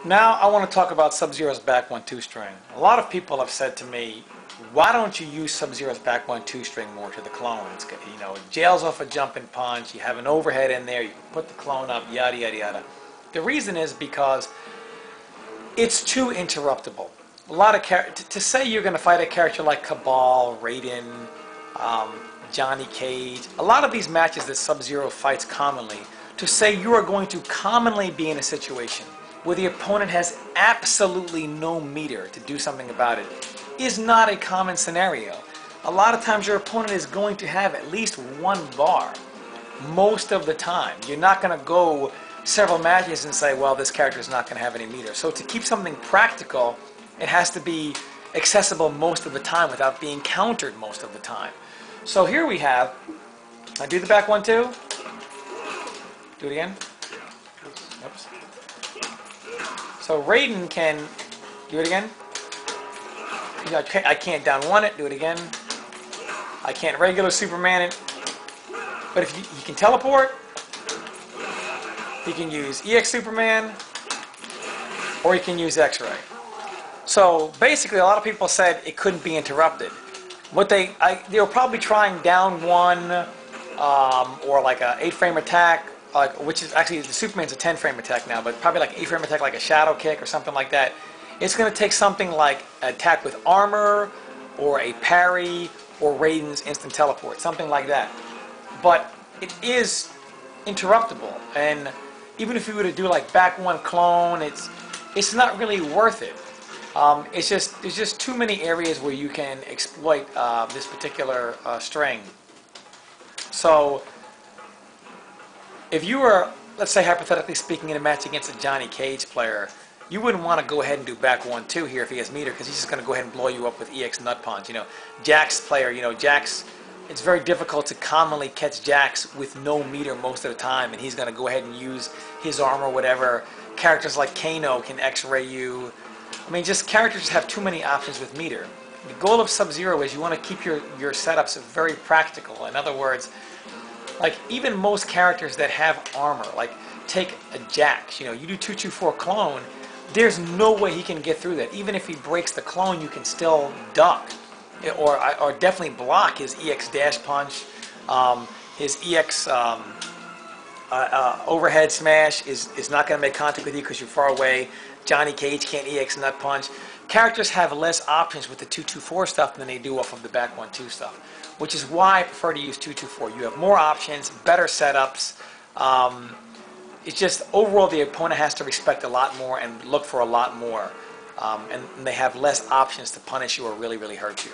Now I want to talk about Sub-Zero's back 1-2 string. A lot of people have said to me, why don't you use Sub-Zero's back 1-2 string more to the clones? You know, it jails off a jumping punch, you have an overhead in there, you can put the clone up, yada yada yada. The reason is because it's too interruptible. A lot of to say you're going to fight a character like Cabal, Raiden, Johnny Cage, a lot of these matches that Sub-Zero fights commonly, to say you are going to commonly be in a situation where the opponent has absolutely no meter to do something about it is not a common scenario. A lot of times your opponent is going to have at least one bar most of the time. You're not going to go several matches and say, well, this character is not going to have any meter. So to keep something practical, it has to be accessible most of the time without being countered most of the time. So here we have, I do the back 1-2. Do it again. Oops. So Raiden can do it again. I can't down one it, do it again. I can't regular Superman it. But if he can teleport, he can use EX Superman, or he can use X-Ray. So basically a lot of people said it couldn't be interrupted. What they were probably trying down one, or like a 8-frame attack, which is actually, the Superman's a 10-frame attack now, but probably like 8-frame attack, like a shadow kick or something like that. It's going to take something like an attack with armor, or a parry, or Raiden's instant teleport, something like that. But it is interruptible, and even if you were to do like back 1 clone, it's not really worth it. There's just too many areas where you can exploit this particular string. So if you were, let's say hypothetically speaking, in a match against a Johnny Cage player, you wouldn't want to go ahead and do back 1-2 here if he has meter, because he's just going to go ahead and blow you up with EX Nut Punch. You know, Jax player, you know, Jax, it's very difficult to commonly catch Jax with no meter most of the time, and he's going to go ahead and use his armor or whatever. Characters like Kano can X-ray you. I mean, just characters have too many options with meter. The goal of Sub-Zero is you want to keep your setups very practical. In other words, like even most characters that have armor, like take a Jax, you know, you do 2-2-4 clone, there's no way he can get through that. Even if he breaks the clone, you can still duck, or definitely block his EX dash punch, his EX overhead smash is not going to make contact with you because you're far away. Johnny Cage can't EX nut punch. Characters have less options with the 2-2-4 stuff than they do off of the back 1-2 stuff, which is why I prefer to use 2-2-4. You have more options, better setups. It's just overall the opponent has to respect a lot more and look for a lot more, and they have less options to punish you or really, really hurt you.